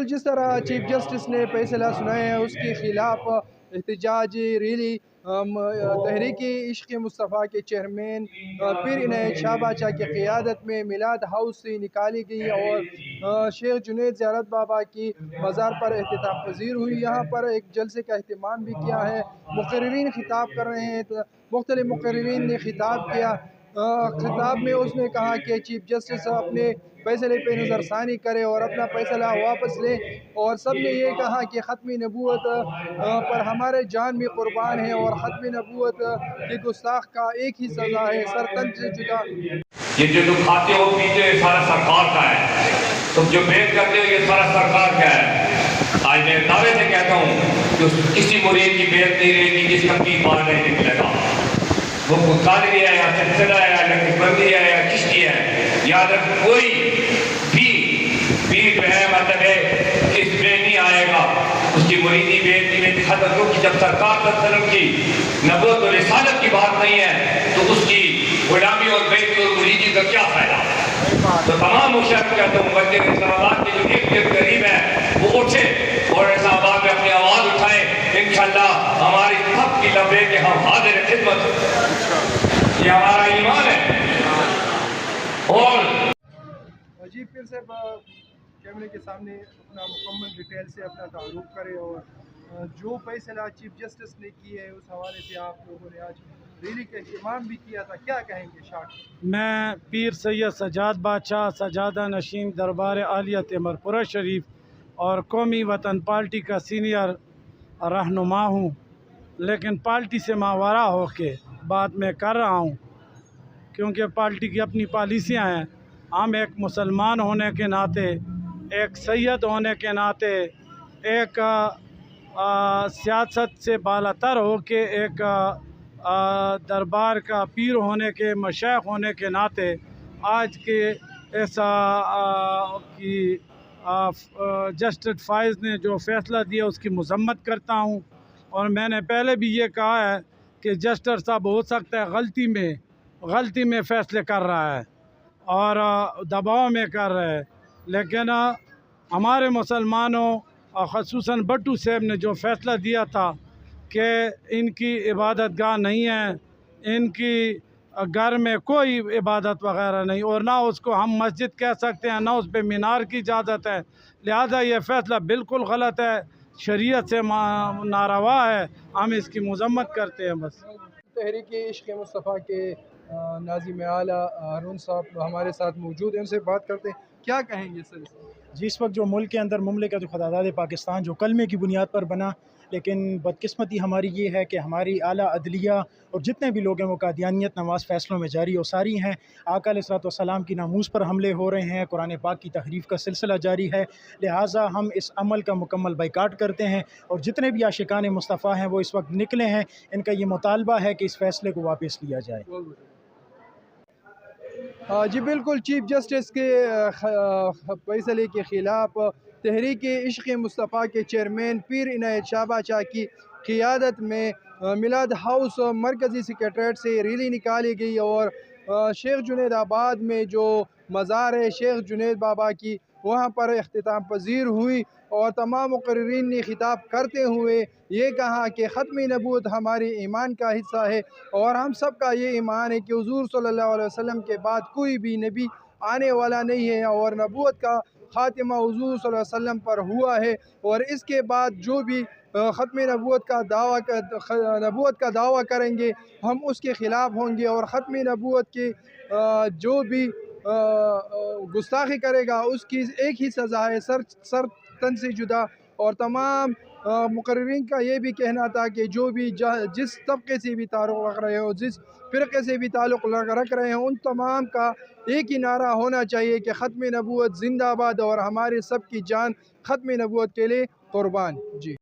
جس طرح chief justice نے فیصلہ سنائے ہیں اس کے خلاف احتجاجی ریلی تحریک عشق مصطفیٰ کے چیئرمین پیر عنایت شاہ باچا کی قیادت میں میلاد ہاؤس سے نکالی گئی اور شیخ جنید زیارت بابا کی مزار پر اختتام پذیر ہوئی۔ یہاں پر ایک جلسے کا اہتمام بھی کیا ہے، مقررین خطاب کر رہے ہیں، مختلف مقررین نے خطاب کیا۔ خطاب میں اس نے کہا کہ چیف جسٹس اپنے فیصلے پہ نظر ثانی کرے اور اپنا فیصلہ واپس لے، اور سب نے یہ کہا کہ ختم نبوت پر ہمارے جان بھی قربان ہے اور ختم نبوت کی گستاخ کا ایک ہی سزا ہے، سر تن سے جدا۔ یہ جو تم کھاتے ہو پیتے ہو یہ سارا سرکار کا ہے، تم جو بیعت کرتے ہو یہ سارا سرکار کا ہے۔ آج میں دعوے سے کہتا ہوں کہ کسی مرید کی بیعت نہیں رہے گی جس کا پیر باہر نہیں نکلے گا، وہ قادری ہے یا سلسلہ ہے یا نقشبندی ہے یا چشتی ہے، یاد رکھ کوئی بھی پیر جو ہے مطلب ہے اس میں نہیں آئے گا، اس کی مریدی بیعتی میں ختم کیونکہ جب سرکار صلی اللہ علیہ وسلم کی نبوت اور رسالت کی بات نہیں ہے تو اس کی غلامی اور بیعتی اور مریدی کا کیا فائدہ؟ تو تمام مشاہد کہتا ہوں مسجد اسلام آباد کے جو ایک دن قریب ہے وہ اٹھے اور اسلام آباد میں اپنی آواز اٹھائیں، انشاءاللہ ہماری سب کی لب ہے کہ ہم حاضر خدمت، یہ ہمارا ایمان ہے۔ اور جی پھر سے کیمرے کے سامنے اپنا مکمل ڈیٹیل سے اپنا تعارف کرے اور جو فیصلہ چیف جسٹس نے کی ہے اس حوالے سے آپ لوگوں نے آج ریلی کا اہتمام بھی کیا تھا، کیا کہیں گے شارٹ؟ میں پیر سید سجاد بادشاہ سجادہ نشین دربار عالیہ تیمر پورہ شریف اور قومی وطن پارٹی کا سینئر رہنما ہوں، لیکن پارٹی سے ماورا ہو کے بات میں کر رہا ہوں کیونکہ پارٹی کی اپنی پالیسیاں ہیں۔ ہم ایک مسلمان ہونے کے ناطے، ایک سید ہونے کے ناطے، ایک سیاست سے بالاتر ہو کے ایک دربار کا پیر ہونے کے، مشائخ ہونے کے ناطے آج کے ایسا جسٹس فائز نے جو فیصلہ دیا اس کی مذمت کرتا ہوں، اور میں نے پہلے بھی یہ کہا ہے کہ جسٹس صاحب ہو سکتا ہے غلطی میں فیصلے کر رہا ہے اور دباؤ میں کر رہا ہے، لیکن ہمارے مسلمانوں خصوصاً بٹو صاحب نے جو فیصلہ دیا تھا کہ ان کی عبادت گاہ نہیں ہے، ان کی گھر میں کوئی عبادت وغیرہ نہیں، اور نہ اس کو ہم مسجد کہہ سکتے ہیں، نہ اس پہ مینار کی اجازت ہے، لہذا یہ فیصلہ بالکل غلط ہے، شریعت سے ناروا ہے، ہم اس کی مذمت کرتے ہیں۔ بس تحریک عشق مصطفیٰ کے ناظم اعلیٰ ہارون صاحب ہمارے ساتھ موجود ہیں، ان سے بات کرتے ہیں، کیا کہیں گے سر؟ جی اس وقت جو ملک کے اندر مملکت خداداد پاکستان جو کلمے کی بنیاد پر بنا، لیکن بدقسمتی ہماری یہ ہے کہ ہماری اعلیٰ عدلیہ اور جتنے بھی لوگ ہیں وہ قادیانیت نواز فیصلوں میں جاری و ساری ہیں۔ آقا علیہ السلام کی ناموس پر حملے ہو رہے ہیں، قرآن پاک کی تحریف کا سلسلہ جاری ہے، لہٰذا ہم اس عمل کا مکمل بائیکاٹ کرتے ہیں، اور جتنے بھی عاشقان مصطفیٰ ہیں وہ اس وقت نکلے ہیں، ان کا یہ مطالبہ ہے کہ اس فیصلے کو واپس لیا جائے۔ جی بالکل، چیف جسٹس کے فیصلے کے خلاف تحریک عشق مصطفیٰ کے چیئرمین پیر عنایت شاہ باچا کی قیادت میں میلاد ہاؤس مرکزی سیکریٹریٹ سے ریلی نکالی گئی، اور شیخ جنید آباد میں جو مزار ہے شیخ جنید بابا کی وہاں پر اختتام پذیر ہوئی، اور تمام مقررین نے خطاب کرتے ہوئے یہ کہا کہ ختم نبوت ہمارے ایمان کا حصہ ہے، اور ہم سب کا یہ ایمان ہے کہ حضور صلی اللہ علیہ وسلم کے بعد کوئی بھی نبی آنے والا نہیں ہے، اور نبوت کا خاتمہ حضور صلی اللہ علیہ وسلم پر ہوا ہے، اور اس کے بعد جو بھی ختم نبوت کا دعویٰ کریں گے ہم اس کے خلاف ہوں گے، اور ختم نبوت کے جو بھی گستاخی کرے گا اس کی ایک ہی سزا ہے، سر تن سے جدا۔ اور تمام مقررین کا یہ بھی کہنا تھا کہ جو بھی جس طبقے سے بھی تعلق رکھ رہے ہو، جس فرقے سے بھی تعلق رکھ رہے ہیں، ان تمام کا ایک ہی نعرہ ہونا چاہیے کہ ختم نبوت زندہ باد، اور ہمارے سب کی جان ختم نبوت کے لیے قربان۔ جی